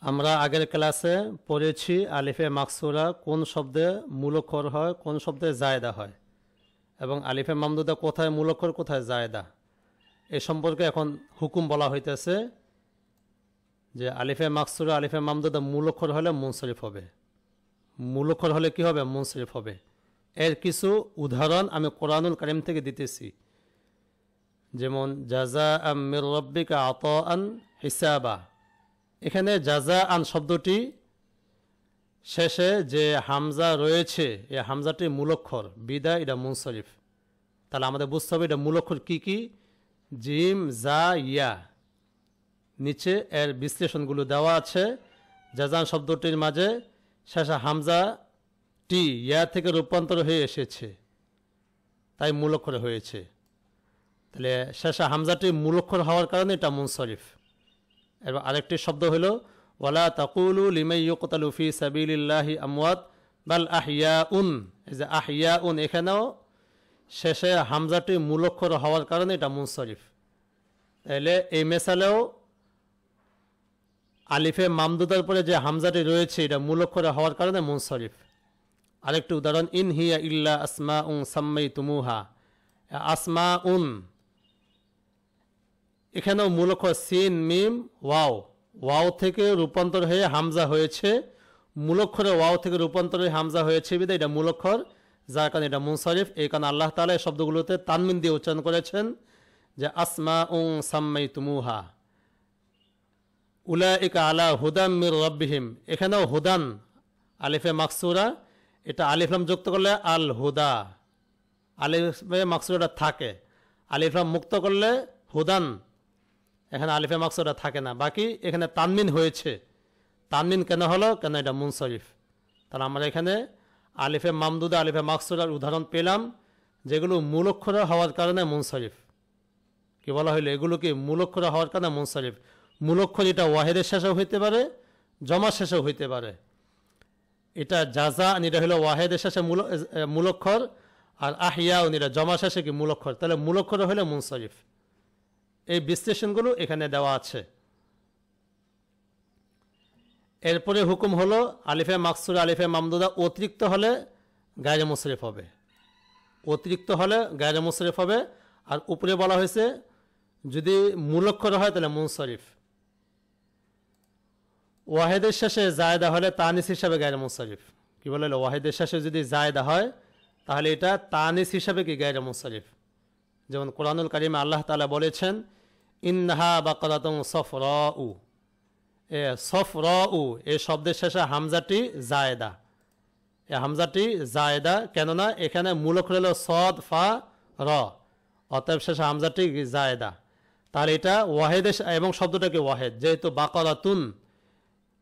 আমরা আগের ক্লাসে পড়েছি আলিফে মাকসুরা কোন শব্দে মূলক্ষর হয়, কোন শব্দে জায়দা হয়, এবং আলিফে মামদুদা কোথায় মূলক্ষর কোথায় জায়দা, এ সম্পর্কে এখন হুকুম বলা হইতেছে যে আলিফে মাকসুরা আলিফে মামদুদা মূলক্ষর হলে মুনসরিফ হবে, মূলক্ষর হলে কি হবে? মুনসরিফ হবে। এর কিছু উদাহরণ আমি কোরআনুল কারীম থেকে দিতেছি। যেমন জাযা মির রাব্বিকা আতাআন হিসাবা, এখানে জাযা আন শব্দটি শেষে যে হামজা রয়েছে এই হামজাটি মূলক্ষর বিদায় এটা মুনসরিফ। তাহলে আমাদের বুঝতে হবে এটা মূলক্ষর কি কি। জিম জা ইয়া, নিচে এর বিশ্লেষণগুলো দেওয়া আছে। জাযা শব্দটির মাঝে শেষে হামজা টি ইয়া থেকে রূপান্তর হয়ে এসেছে, তাই মূলক্ষর হয়েছে। তাহলে শেষে হামজাটি মূলক্ষর হওয়ার কারণে এটা মুনসরিফ। এবার আরেকটি শব্দ হলো ওয়ালা তাকুলু লিমান ইউকতালু ফি সাবিলিল্লাহি আমওয়াত বাল আহইয়াউন। এই যে আহইয়াউন, এখানেও শেষে হামজাটি মূলক্ষর হওয়ার কারণে এটা মুনসরিফ। তাহলে এই মেসালেও আলিফে মামদুদার পরে যে হামজাটি রয়েছে এটা মূলক্ষরে হওয়ার কারণে মুনসরিফ। আরেকটি উদাহরণ ইন হিয়া ইল্লা আসমাউন সাম্মাইতুমুহা। আসমাউন এখানেও মূলক্ষর সিন মিম ওয়াও, ওয়াও থেকে রূপান্তর হয়ে হামজা হয়েছে, মূলক্ষরে ওয়াও থেকে রূপান্তর হয়ে হামজা হয়েছে বিধায় এটা মূলক্ষর, যার কারণে এটা মুনসরিফ। এই কারণে আল্লাহ তাআলা এই শব্দগুলোতে তানমিন দিয়ে উচ্চারণ করেছেন যে আসমাউন সাম্মাইতুমুহা উলাইকা আলা হুদাম মির রাব্বিহিম। এখানেও হুদান আলিফে মাকসুরা, এটা আলিফ লাম যুক্ত করলে আল হুদা, আলিফে মাকসুরাটা থাকে। আলিফ লাম মুক্ত করলে হুদান, এখানে আলিফে মাকসুরা থাকে না। বাকি এখানে তানমিন হয়েছে। তানমিন কেন হলো? কেন এটা মুনসরিফ। তাহলে আমরা এখানে আলিফে মামদুদা আলিফে মাকসুরার উদাহরণ পেলাম যেগুলো মূলক্ষরে হওয়ার কারণে মুনসরিফ। কি বলা হইলো? এগুলো কি মূলক্ষরে হওয়ার কারণে মুনসরিফ। মূলক্ষর এটা ওয়াহেদের শেষেও হইতে পারে, জমা শেষেও হইতে পারে। এটা জাযা এটা হলো ওয়াহেদের শেষে মূলক্ষর, আর আহিয়াউন এটা জমা শেষে কি মূলক্ষর। তাহলে মূলক্ষর হলে মুনসরিফ। এই বিশ্লেষণগুলো এখানে দেওয়া আছে। এরপরে হুকুম হলো আলিফে মাকসুরা আলিফে মামদুদা অতিরিক্ত হলে গায়রে মুনসরিফ হবে, অতিরিক্ত হলে গায়রে মুনসরিফ হবে। আর উপরে বলা হয়েছে যদি মূলক্ষর হয় তাহলে মুনসরিফ। ওয়াহেদের শেষে জায়দা হলে তানিস হিসাবে গায়রে মুনসরিফ। কি বলে? ওয়াহেদের শেষে যদি জায়দা হয় তাহলে এটা তানিস হিসাবে কি গায়রে মুনসরিফ। যেমন কোরআনুল কারীমে আল্লাহ তাআলা বলেছেন ইন্নাহা বাকারাতুন সফরাউ। এ সফরাউ এই শব্দের শেষে হামজাটি জায়দা, এই হামজাটি জায়দা। কেননা এখানে মূলক্ষর হলো সদ ফা র, অতএব শেষে হামজাটি জায়দা। তাহলে এটা ওয়াহেদ, এবং শব্দটাকে ওয়াহেদ, যেহেতু বাকারাতুন,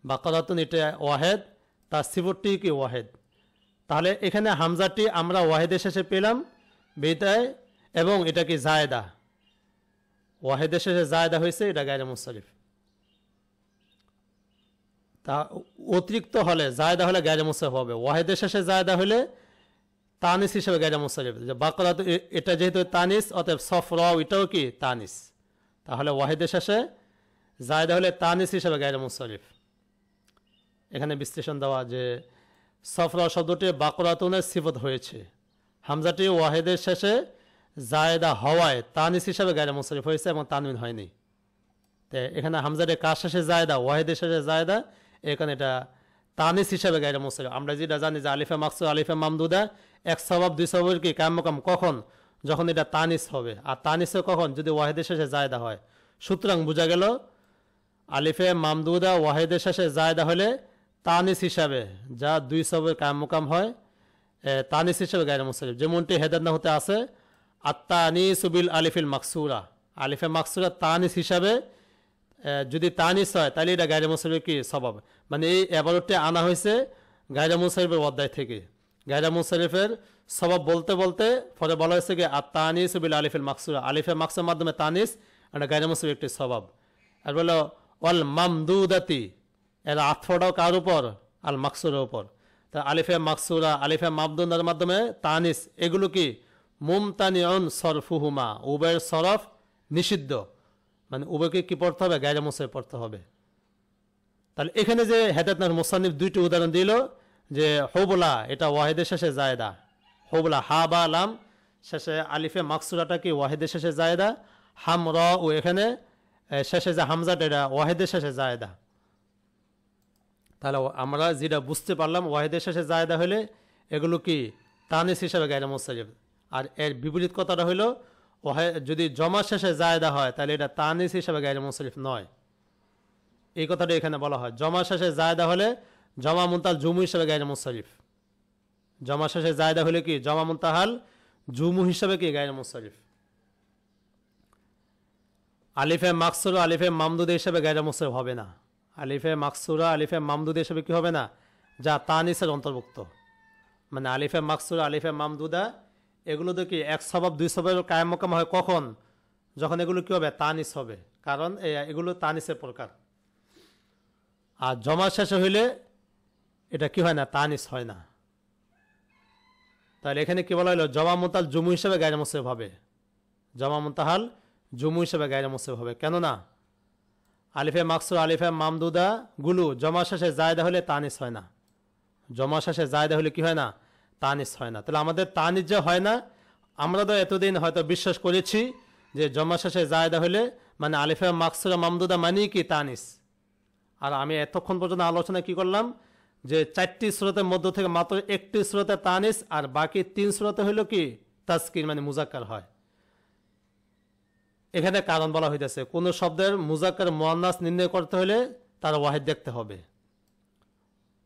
বাকারাতুন এটা ওয়াহেদ, তার সিফতটি কি ওয়াহেদ। তাহলে এখানে হামজাটি আমরা ওয়াহেদের শেষে পেলাম বিদায়, এবং এটা কি জায়দা, ওয়াহেদের শেষে জায়দা হয়েছে, এটা গায়রে মুনসরিফ। তা অতিরিক্ত হলে জায়দা হলে গায়রে মুনসরিফ হবে, ওয়াহেদের শেষে জায়দা হলে তানিস হিসেবে গায়রে মুনসরিফ। বাকারাত এটা যেহেতু তানিস, অতএব সফরাও এটাও কি তানিস। তাহলে ওয়াহেদের শেষে জায়দা হলে তানিস হিসেবে গায়রে মুনসরিফ। এখানে বিশ্লেষণ দেওয়া যে সফরাও শব্দটি বাকরাতুনের সিফত হয়েছে, হামজাটি ওয়াহেদের শেষে জায়দা হওয়ায় তানিস হিসাবে গায়রে মুনসরিফ হয়েছে এবং তানমিন হয়নি। তো এখানে হামজাটি কার শেষে জায়দা? ওয়াহেদের শেষে জায়দা, এখানে এটা তানিস হিসাবে গায়রে মুনসরিফ। আমরা যেটা জানি যে আলিফে মাকসুর আলিফে মামদুদা এক সওয়াব দুই সওয়াবের কি কাম কাম কখন? যখন এটা তানিস হবে। আর তানিসে কখন? যদি ওয়াহেদের শেষে জায়দা হয়। সুতরাং বোঝা গেল আলিফে মামদুদা ওয়াহেদের শেষে জায়দা হলে তানিস হিসাবে, যা দুই সওয়াবের কাম মুকাম হয়, তানিস হিসাবে গায়রে মুনসরিফ। যেমনটি হেদাত হতে আছে আত্তানিসু বিল আলিফিল মাকসুরা, আলিফে মাকসুরা তানিস হিসাবে যদি তানিস হয় তাহলে এটা গায়রে মুনসরিফ কি সওয়াব। মানে এই এবারটি আনা হয়েছে গায়রে মুনসরিফের অধ্যায় থেকে। গায়রে মুনসরিফের সওয়াব বলতে বলতে পরে বলা হয়েছে কি আত্তানিসু বিল আলিফিল মাকসুরা, আলিফে মাকসুরার মাধ্যমে তানিস, এটা গায়রে মুনসরিফ একটি সওয়াব। আর বলো ওয়াল মামদুদাতি, এর আতফটাও কার উপর? আল মাকসুরের উপর। তা আলিফে মাকসুরা আলিফে মামদুদার মাধ্যমে তানিস, এগুলো কি মুমতানিউন সরফুহুমা, উভয়ের সরফ নিষিদ্ধ। মানে উভয়কে কি পড়তে হবে? গায়রে মুনসরিফ পড়তে হবে। তাহলে এখানে যে হেদায়েতনার মুসান্নিফ দুইটি উদাহরণ দিল, যে হুবলা এটা ওয়াহিদের শেষে জায়দা, হুবলা হা বা লাম শেষে আলিফে মাকসুরাটা কি ওয়াহিদের শেষে জায়দা, হাম র ও এখানে শেষে যে হামজাটা এটা ওয়াহিদের শেষে জায়দা। তাহলে আমরা যেটা বুঝতে পারলাম ওয়াহিদের শেষে জায়দা হলে এগুলো কি তানিস হিসাবে গায়রে মুনসারিফ, আর এর বিপরীত কথাটা হলো যদি জমা শেষে জায়দা হয় তাহলে এটা তানিস হিসাবে গায়রে মুনসারিফ নয়। এই কথাটা এখানে বলা হয়, জমা শেষে জায়দা হলে জমা মুনতাহাল জুমু হিসাবে গায়রে মুনসারিফ, জমা শেষে জায়দা হলে কি জমা মুনতাহাল জুমু হিসাবে কি গায়রে মুনসারিফ। আলিফে মাকসুরা আলিফে মামদুদ হিসাবে গায়রে মুনসারিফ হবে না, আলিফে মাকসুরা আলিফে মামদুদ হিসাবে কি হবে না, যা তানিসের অন্তর্ভুক্ত। মানে আলিফে মাকসুরা আলিফে মামদুদা এগুলো তো কি এক সবাব দুই সবাবের কায়েম মোকাম হয় কখন, যখন এগুলো কি হবে তানিস হবে, কারণ এগুলো তানিসের প্রকার। আর জমা শেষে হইলে এটা কি হয় না, তানিস হয় না। তাহলে এখানে কি বলা হলো, জমা মুনতাহাল জুমু হিসাবে গায়রে মুনসারিফ হবে, জমা মুনতাহাল জুমু হিসাবে গায়রে মুনসারিফ হবে। কেননা আলিফে মাকসুর আলিফে মামদুদা গুলো জমা শেষে জায়দা হলে তানিস হয় না, জমা শেষে জায়দা হলে কি হয় না, তানিস হয় না। তাহলে আমাদের তানিস যে হয় না, আমরা তো এতদিন হয়তো বিশ্বাস করেছি যে জমা শেষে জায়দা হলে মানে আলিফে মাকসুরা মামদুদা মানেই কি তানিস। আর আমি এতক্ষণ পর্যন্ত আলোচনা কি করলাম, যে 4টি সূরাতের মধ্য থেকে মাত্র একটি সূরাতে তানিস আর বাকি 3 সূরাতে হইল কি তাজকির মানে মুজাক্কার হয়। এখানে কারণ বলা হইতেছে, কোন শব্দের মুজাক্কার মুয়ান্নাস নির্ণয় করতে হলে তার ওয়াহিদ দেখতে হবে।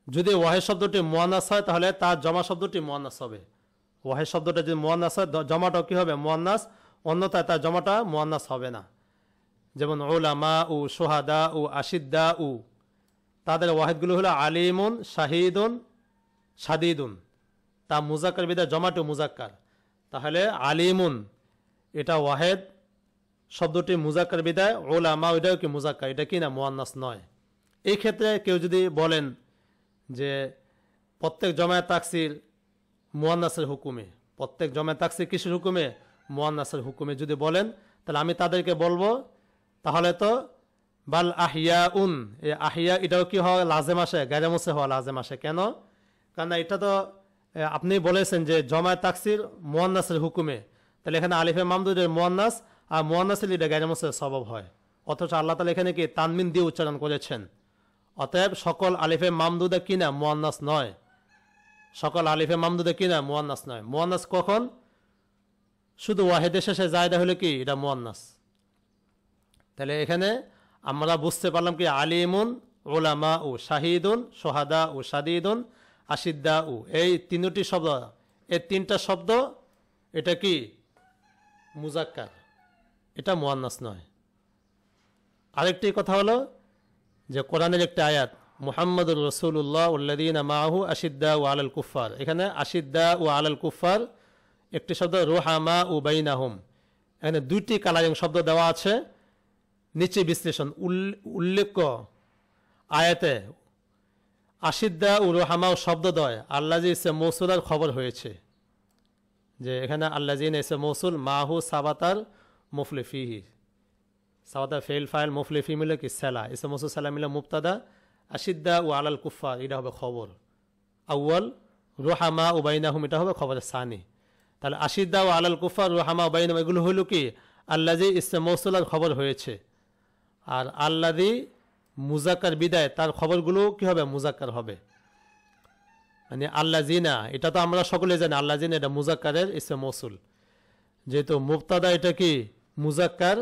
যদি ওয়াহিদ শব্দটি মুয়ান্নাস হয় তাহলে তার জমা শব্দটি মুয়ান্নাস হবে। ওয়াহিদ শব্দটা যদি মুয়ান্নাস হয় জমাটাও কি হবে মুয়ান্নাস, অন্যথায় তার জমাটা মুয়ান্নাস হবে না। যেমন উলামা উ শুহাদা উ আশিদ্দা উ, তাদের ওয়াহিদগুলো হলো আলিমুন শাহিদুন শাদিদুন, তা মুজাক্কার বিদায় জমাটো মুজাক্কার। তাহলে আলিমুন এটা ওয়াহেদ শব্দটি মুজাক্কার বিদায়, উলামা এটাও কি মুজাক্কার, এটা কি না মুয়ান্নাস নয়। এই ক্ষেত্রে কেউ যদি বলেন যে প্রত্যেক জমায়ে তাকসির মুয়ান্নাসের হুকুমে, প্রত্যেক জমায়ে তাকসির কিসের হুকুমে, মুয়ান্নাসের হুকুমে যদি বলেন, তাহলে আমি তাদেরকে বলবো তাহলে তো বাল আহিয়া উন, এই আহিয়া এটাও কি হওয়া লাজেম আসে, গায়রে মুনসারিফ হওয়া লাজেম আসে। কেন? কারণ এটা তো আপনি বলেছেন যে জমায়ে তাকসির মুয়ান্নাসের হুকুমে, তাহলে এখানে আলিফে মামদুদের মুয়ান্নাস আর মুয়ান্নাসের এটা গায়রে মুনসারিফ সবাব হয়। অথচ আল্লাহ তাআলা এখানে কি তানমিন দিয়ে উচ্চারণ করেছেন। অতএব সকল আলিফে মামদুদা কিনা মুয়ান্নাস নয়, সকল আলিফে মামদুদা কিনা মুয়ান্নাস নয়। মুয়ান্নাস কখন? শুধু ওয়াহিদের শেষে জায়দা হলে কি এটা মুয়ান্নাস। তাহলে এখানে আমরা বুঝতে পারলাম কি আলিমুন উলামা ও শাহিদুন সোহাদা ও শাদিদুন আশিদ্দা উ, এই 3টি শব্দ, এই 3টা শব্দ এটা কি মুজাক্কার, এটা মুয়ান্নাস নয়। আরেকটি কথা হলো যে কোরআনের একটি আয়াত মুহাম্মাদুর রাসূলুল্লাহ ওয়াল্লাযীনা মাআহু আশিদ্দা ও আলাল কুফার, এখানে আশিদ্দা ও আলাল কুফার একটি শব্দ রুহামা ও বাইনাহুম, এখানে 2টি কালারিং শব্দ দেওয়া আছে। নিচে বিশ্লেষণ উল্লেখ আয়াতে আশিদ্দা ও রুহামা শব্দদ্বয় আল্লাযী ইসে মৌসুলার খবর হয়েছে, যে এখানে আল্লাযীনা ইসে মৌসুল মাহু সাবাতার মুফলিফিহি, সাবাতার ফেল ফাইল মুফলিফি মিলে কি সালা, ইসে মৌসুল সালা মিলে মুবতাদা, আশিদ্দা ও আলাল কুফার এটা হবে খবর আউয়াল, রুহামা ও বাইনাহুম এটা হবে খবর সানি। তাহলে আশিদ্দা ও আলাল কুফার রুহামা ও বাইনাহুম এগুলো হইল কি আল্লাযী ইসে মৌসুলার খবর হয়েছে। আর আল্লাযী মুজাক্কার বিদায় তার খবরগুলো কি হবে মুজাক্কার হবে। মানে আল্লাযীনা এটা তো আমরা সকলে জানি আল্লাযীনা এটা মুজাক্কারের ইসমে মৌসুল, যেহেতু মুবতাদা এটা কি মুজাক্কার,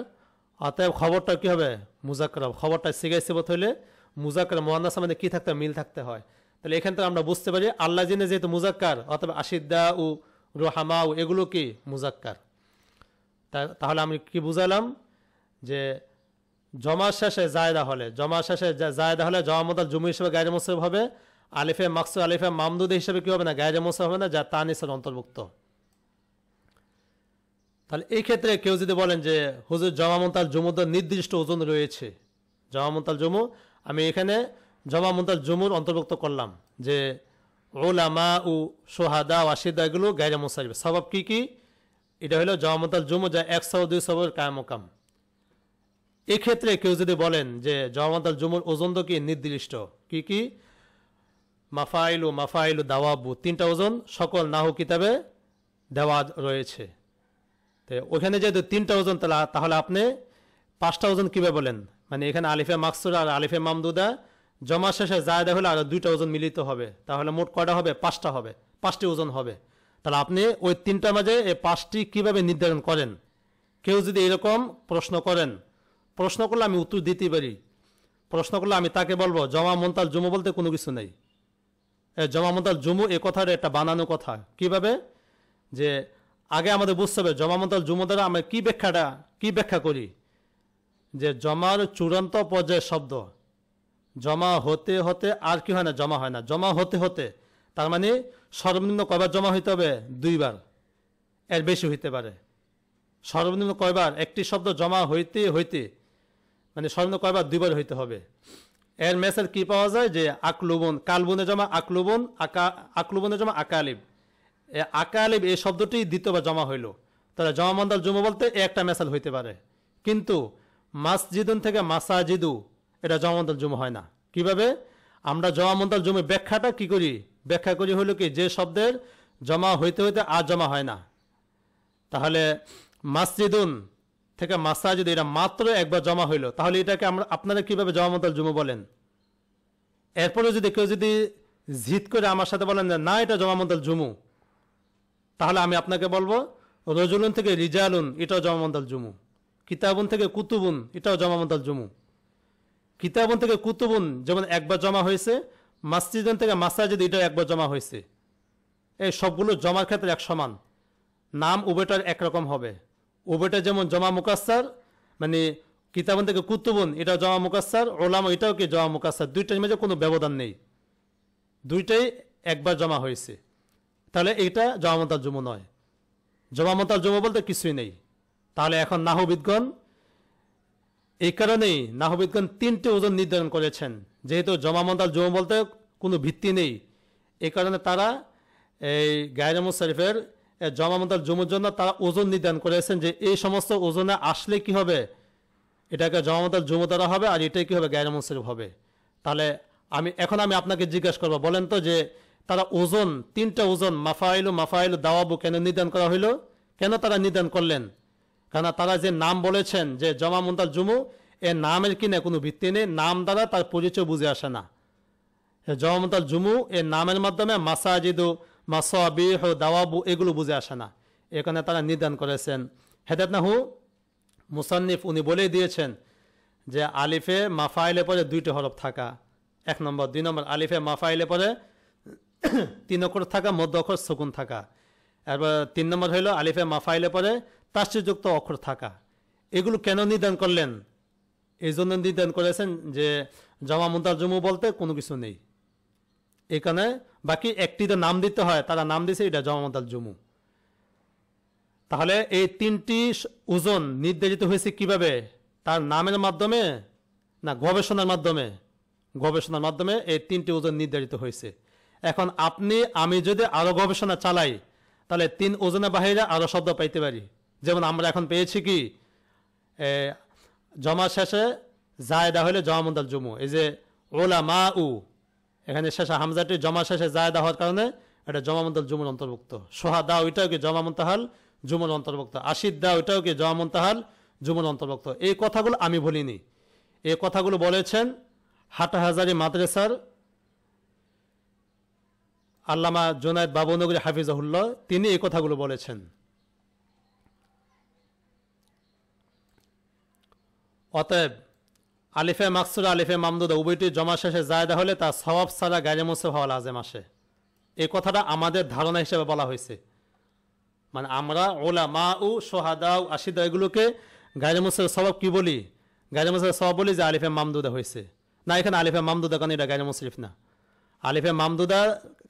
অতএব খবরটা কি হবে মুজাক্কার হবে। খবরটা সিগাই সিবত হইলে মুজাক্কার মুয়ান্নাসের মধ্যে কি থাকতে মিল থাকতে হয়। তাহলে এখান থেকে আমরা বুঝতে পারি আল্লাযীনা যেহেতু মুজাক্কার, অতএব আশিদ্দা ও রুহামা এগুলো কি মুজাক্কার। তাহলে আমি কি বুঝালাম যে জমা শেষে জায়দা হলে, জমা শেষে জায়দা হলে জমা মুনতাহাল জুমু হিসেবে গায়রে মুনসারিফ হবে, আলিফে মাকসুর আলিফে মামদুদ হিসেবে কি হবে না গায়রে মুনসারিফ হবে না, যা তানিসের অন্তর্ভুক্ত। তাহলে এই ক্ষেত্রে কেউ যদি বলেন যে হুজুর জমা মুনতাহাল জুমুর নির্দিষ্ট ওজন রয়েছে, জমা মুনতাহাল জুমু আমি এখানে জমা মুনতাহাল জুমুর অন্তর্ভুক্ত করলাম যে উলামা ও শুহাদা ও আশিদ্দা এগুলো গায়রে মুনসারিফ, সবাব কি কি? এটা হলো জমা মুনতাহাল জুমু যা 100 200 কায়েম মোকাম। এক্ষেত্রে কেউ যদি বলেন যে জমাদাল জুমুর ওজন তো কি নির্দিষ্ট, কি কি মাফাইলু দাওয়াবু, 3টা ওজন সকল নাহু কিতাবে দেওয়া রয়েছে। তো ওখানে যেহেতু 3টা ওজন, তাহলে আপনি 5টা ওজন কিভাবে বলেন? মানে এখানে আলিফে মাকসুরা আর আলিফে মামদুদা জমা শেষে জায়দা হলে আর 2টা ওজন মিলিত হবে, তাহলে মোট কয়টা হবে? 5টা হবে, 5টি ওজন হবে। তাহলে আপনি ওই 3টার মাঝে এই 5টি কিভাবে নির্ধারণ করেন? কেউ যদি এরকম প্রশ্ন করেন, প্রশ্ন করলে আমি উত্তর দিতে পারি। প্রশ্ন করলে আমি তাকে বলবো জমা মুনতাল জুমু বলতে কোনো কিছু নেই। জমা মুনতাল জুমু এ কথার একটা বানানো কথা। কিভাবে? যে আগে আমাদের বুঝতে হবে জমা মুনতাল জুমু দ্বারা আমরা কি ব্যাখ্যা করি, যে জমার চূড়ান্ত পর্যায়ের শব্দ জমা হতে হতে আর কি হয় না, জমা হয় না। জমা হতে হতে তার মানে সর্বনিম্ন কয়বার জমা হইতে হবে? 2বার, এর বেশি হইতে পারে। সর্বনিম্ন কয়বার? একটি শব্দ জমা হইতে হইতে মানে সর্বনিম্ন কয়বার? 2বার হইতে হবে। এর মেসেল কি পাওয়া যায়? যে আকলুবন, কালবুনে জমা আকলুবন, আকলুবনে জমা আকালিব, আকালিব এই শব্দটি দ্বিতীয়বার জমা হইল। তাহলে জমা মুনতাল জুমু বলতে একটা মেসেল হইতে পারে। কিন্তু মাসজিদুন থেকে মাসাজিদু এটা জমা মুনতাল জুমু হয় না। কিভাবে? আমরা জমা মুনতাল জুমু ব্যাখ্যাটা কি করি? ব্যাখ্যা করি হলো কি, যে শব্দের জমা হইতে হইতে আর জমা হয় না। তাহলে মাসজিদুন থেকে মাসাজিদ এটা মাত্র একবার জমা হইল, তাহলে এটাকে আপনারা কিভাবে জমা মুনতাল জুমু বলেন? এরপরে যদি কেউ যদি জিদ করে আমার সাথে বলেন না এটা জমা মুনতাল জুমু, তাহলে আমি আপনাকে বলবো রজুলুন থেকে রিজালুন এটাও জমা মুনতাল জুমু, কিতাবুন থেকে কুতুবুন এটাও জমা মুনতাল জুমু। কিতাবুন থেকে কুতুবুন যেমন একবার জমা হয়েছে, মাসজিদুন থেকে মাসাজিদ এটাও একবার জমা হয়েছে। এই সবগুলো জমার ক্ষেত্রে এক সমান, নাম উভয়টার একরকম হবে। উভয়টা যেমন জমা মুকাসসার, মানে কিতাবুন থেকে কুতুবুন এটাও জমা মুকাসসার, ওলামা এটাও কি জমা মুকাসসার, দুইটার মাঝে কোনো ব্যবধান নেই, দুইটাই একবার জমা হয়েছে। তাহলে এইটা জমা মুনতাল জুমু নয়। জমা মুনতাল জুমু বলতে কিছুই নেই। তাহলে এখন নাহবিদগণ এই কারণেই নাহবিদগণ 3টে ওজন নির্ধারণ করেছেন, যেহেতু জমা মুনতাল জুমু বলতে কোনো ভিত্তি নেই, এই কারণে তারা এই গায়রে মুনসারিফের জমা মুনতাল জুমুর জন্য তারা ওজন নির্ধারণ করেছেন যে এই সমস্ত ওজনে আসলে কি হবে, এটাকে জমা মুনতাল জুমু দ্বারা হবে, আর এটাই কি হবে? গায়রে মুনসারিফ হবে। তাহলে আমি আপনাকে জিজ্ঞাসা করবো, বলেন তো যে তারা ওজন 3টা ওজন মাফাইলু দাওয়াবু কেন নির্ধারণ করা হইল? কেন তারা নির্ধারণ করলেন? কারণ তারা যে নাম বলেছেন যে জমা মুনতাল জুমু, এ নামের কিনা কোনো ভিত্তি নেই, নাম দ্বারা তার পরিচয় বুঝে আসে না। জমা মুনতাল জুমু এর নামের মাধ্যমে মাসাজিদু, মাসাবিহ, দাওয়াবু এগুলো বুঝে আসে না, এখানে তারা নির্ধারণ করেছেন। হেদায়েতনাহু মুসান্নিফ উনি বলেই দিয়েছেন যে আলিফে মাফাইলে পরে 2টি হরফ থাকা 1 নম্বর, 2 নম্বর আলিফে মাফাইলে পরে 3 অক্ষর থাকা, মধ্য অক্ষর সুকুন থাকা। এরপর 3 নম্বর হইল আলিফে মাফাইলে পরে তাসযুক্ত অক্ষর থাকা। এগুলো কেন নির্ধারণ করলেন? এই জন্য নির্ধারণ করেছেন যে জমা মুনতাল জুমু বলতে কোনো কিছু নেই, এখানে বাকি একটি তো নাম দিতে হয়, তারা নাম দিয়েছে এটা জমা মুনতাল জুমু। তাহলে এই 3টি ওজন নির্ধারিত হয়েছে কিভাবে? তার নামের মাধ্যমে না গবেষণার মাধ্যমে? গবেষণার মাধ্যমে এই 3টি ওজন নির্ধারিত হয়েছে। এখন আমি যদি আরো গবেষণা চালাই, তাহলে 3 ওজনের বাহিরে আরো শব্দ পাইতে পারি। যেমন আমরা এখন পেয়েছি কি জমা শেষে জায়দা হলে জমা মুনতাল জুমু, এই যে উলামা উ, এখানে শেষে হামজাটি জমা শেষে জায়দা হওয়ার কারণে এটা জমা মুনতাল জুমুর অন্তর্ভুক্ত। সোহাদা ওইটাও কি জমা মুনতাহাল জুমুর অন্তর্ভুক্ত। আশিদ্দা ওইটাও কি জমা মুনতাহাল জুমুর অন্তর্ভুক্ত। এই কথাগুলো আমি বলিনি, এই কথাগুলো বলেছেন হাটাহাজারি মাদ্রাসার আল্লামা জুনায়েদ বাবুনগরী হাফিজাহুল্লাহ, তিনি এই কথাগুলো বলেছেন। অতএব আলিফে মাকসুরা আলিফে মামদুদা উভয়টি জমা শেষে জায়দা হলে তা সওয়াব ছাড়া গায়রে মুনসারিফ হওয়া লাজেম আসে। এই কথাটা আমাদের ধারণা হিসেবে বলা হয়েছে, মানে আমরা উলামা উ, সোহাদা উ, আশিদা এগুলোকে গায়রে মুনসারিফ সওয়াব কি বলি? গায়রে মুনসারিফ সওয়াব বলি যে আলিফে মামদুদা হয়েছে না, এখানে আলিফে মামদুদা কারণ এটা গায়রে মুনসারিফ না। আলিফে মামদুদা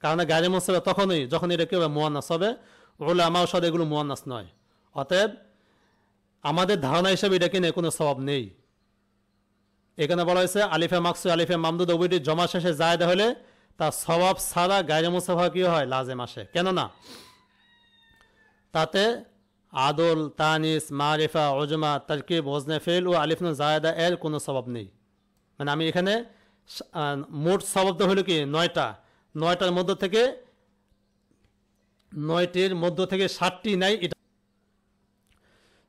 কারণে গায়রে মুনসারিফ তখনই যখন এটা কেউ মুয়ান্নাস হবে, উলামা ও সদ এগুলো মুয়ান্নাস নয়। অতএব আমাদের ধারণা হিসেবে এটা কিনে কোনো সওয়াব নেই। এখানে বলা হয়েছে আলিফে মাকসুর আলিফে মামদুদা উভয়টি জমা শেষে জায়দা হলে তা সওয়াব ছাড়া গায়রে মুনসারিফ কি হয়? লাজেম আসে। কেননা তাতে আদল, তানিস, মারিফা, ওজমা, তারকিব, ওজনে ফেল ও আলিফ নুন জায়েদা এর কোনো সবাব নেই। মানে আমি এখানে মোট সবাব হলো কি 9টা, 9টার মধ্য থেকে 9টির মধ্য থেকে 7টি নাই, এটা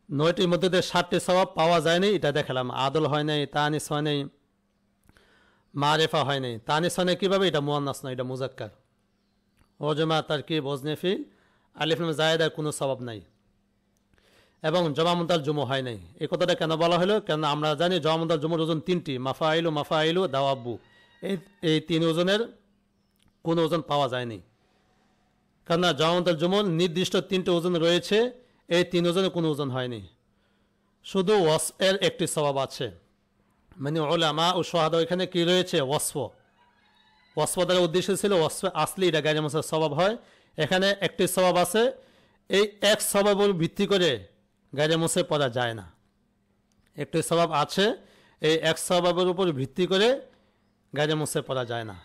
9টির মধ্যে থেকে 7টি সবাব পাওয়া যায়নি, এটা দেখালাম। আদল হয় নাই, তানিস হয় নাই, মারিফা হয় নাই। তানিস হয় নাই কীভাবে? এটা মুয়ান্নাস নয়, এটা মুজাক্কার। ওজমা, তারকিব, ওজনে ফিল, আলিফ নুন জায়েদার কোনো সবাব নাই। এবং জমামুদাল জুমু হয় নাই। এই কথাটা কেন বলা হলো? কেন আমরা জানি জমামুদাল জুমুর ওজন 3টি, মাফাইলু, মাফাইলু, দাওয়াব্বু। এই 3 ওজনের কোনো ওজন পাওয়া যায়নি। কারণ জমামুদাল জুমুর নির্দিষ্ট 3টে ওজন রয়েছে, এই 3 ওজনের কোনো ওজন হয়নি। শুধু ওয়াসফ এর একটি স্বভাব আছে। মানে উলামা ও শুহাদা এখানে কি রয়েছে? ওয়াসফ। ওয়াসফ দ্বারা উদ্দেশ্য ছিল ওয়াসফ আসলি এটা গায়রে মুসার স্বভাব হয়। এখানে একটি স্বভাব আছে, এই এক স্বভাবের ভিত্তি করে গায়রে মুসে পড়া যায় না। একটি স্বভাব আছে, এই এক স্বভাবের উপর ভিত্তি করে গায়রে মুসে পড়া যায় না।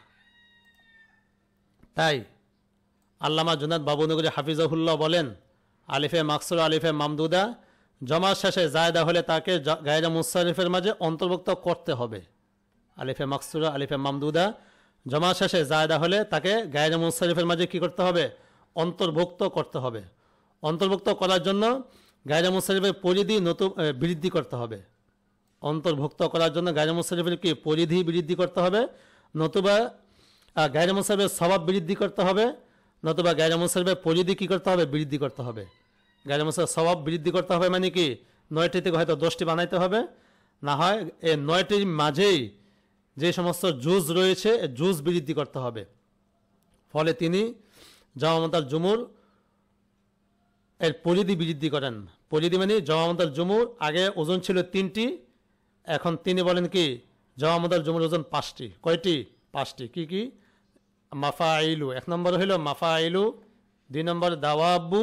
তাই আল্লামা জুনাদ বাবুনগরী হাফিজাহুল্লাহ বলেন, আলিফে মাকসুরা, আলিফে মামদুদা জমার শেষে জায়দা হলে তাকে গায়রে মুসারিফের মাঝে অন্তর্ভুক্ত করতে হবে। আলিফে মাকসুরা, আলিফে মামদুদা জমার শেষে জায়দা হলে তাকে গায়রে মুসারিফের মাঝে কি করতে হবে? অন্তর্ভুক্ত করতে হবে। অন্তর্ভুক্ত করার জন্য গায়রে মুসারিফের পরিধি বৃদ্ধি করতে হবে। অন্তর্ভুক্ত করার জন্য গায়রে মুসারিফের কি পরিধি বৃদ্ধি করতে হবে, নতুবা গায়রে মুসারিফের স্বভাব বৃদ্ধি করতে হবে, নতুবা গায়রে মুসারিফের পরিধি কি করতে হবে? বৃদ্ধি করতে হবে। গায়রে মুসারিফের স্বভাব বৃদ্ধি করতে হবে মানে কি 9টি থেকে হয়তো 10টি বানাইতে হবে, না হয় এই 9টির মাঝেই যে সমস্ত জুজ রয়েছে জুজ বৃদ্ধি করতে হবে। ফলে তিনি জমামুদাল জুমুর এর পরিধি বৃদ্ধি করেন। পরিধি মানে জমামুদাল জুমুর আগে ওজন ছিল 3টি, এখন তিনি বলেন কি জমামুদাল জুমুর ওজন 5টি। কয়টি? 5টি। কি কি? মাফাইলু 1 নম্বর হইল মাফাইলু, 2 নম্বর দাওয়াব্বু,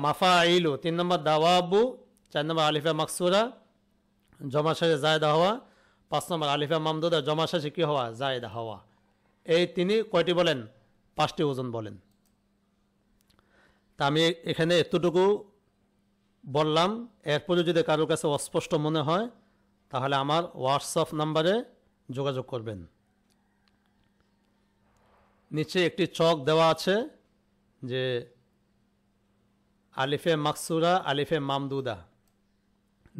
মাফাইলু 3 নম্বর দাওয়াব্বু, 4 নম্বর আলিফা মাকসুরা জমা শেষে জায়দা হওয়া, 5 নম্বর আলিফা মামদুদা জমা শেষে কি হওয়া? জায়দা হওয়া। এই তিনি কয়টি বলেন? 5টি ওজন বলেন। তা আমি এখানে এতটুকু বললাম। এরপরে যদি কারোর কাছে অস্পষ্ট মনে হয় তাহলে আমার হোয়াটসঅ্যাপ নাম্বারে যোগাযোগ করবেন। নিচে একটি চক দেওয়া আছে যে আলিফে মাকসুরা, আলিফে মামদুদা,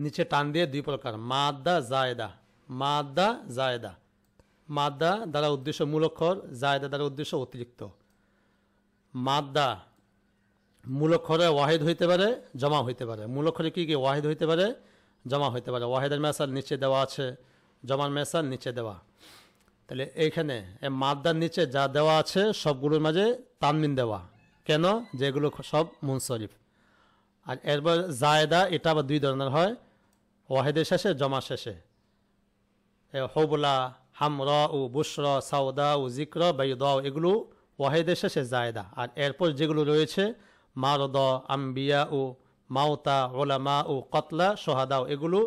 নিচে টান দিয়ে 2 প্রকার, মাদ্দা, জায়দা। মাদ্দা, জায়দা। মাদ্দা দ্বারা উদ্দেশ্য মূল অক্ষর, জায়দা দ্বারা উদ্দেশ্য অতিরিক্ত। মাদ্দা মূল অক্ষরে ওয়াহিদ হইতে পারে, জমা হইতে পারে। মূল অক্ষরে কি কি? ওয়াহিদ হইতে পারে, জমা হইতে পারে। ওয়াহিদের মেসাল নিচে দেওয়া আছে, জমার মেসাল নিচে দেওয়া। তাহলে এইখানে মাদ্দার নিচে যা দেওয়া আছে সবগুলোর মাঝে তানমিন দেওয়া। কেন? যেগুলো সব মুনসরিফ। আর এরপর জায়দা এটা আবার 2 ধরনের হয়, ওয়াহিদের শেষে, জমা শেষে। হবলা, হামরা ও বুশরা, সাউদা ও জিক্র, বাইদা এগুলো ওয়াহিদের শেষে জায়দা। আর এরপর যেগুলো রয়েছে মারদ, আম্বিয়া ও মাওতা, ওলামা ও কতলা, সোহাদাও এগুলো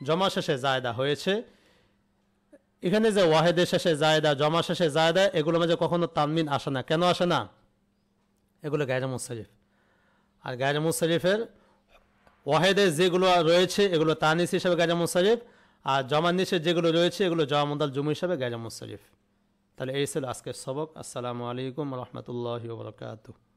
জমা শেষে জায়দা হয়েছে। এখানে যে ওয়াহিদের শেষে জায়দা, জমা শেষে জায়দা, এগুলোর মাঝে কখনো তানমিন আসে না। কেন আসে না? এগুলো গায়রে মুনসারিফ। আর গায়রে মুনসারিফের ওয়াহিদে যেগুলো রয়েছে এগুলো তানিস হিসাবে গায়রে মুনসারিফ, আর জমার নিচে যেগুলো রয়েছে এগুলো জমামুদাল জুমু হিসাবে গায়রে মুনসারিফ। তাহলে এই ছিল আজকের সবক। আসসালামু আলাইকুম রহমতুল্লাহি ওয়া বারাকাতুহু।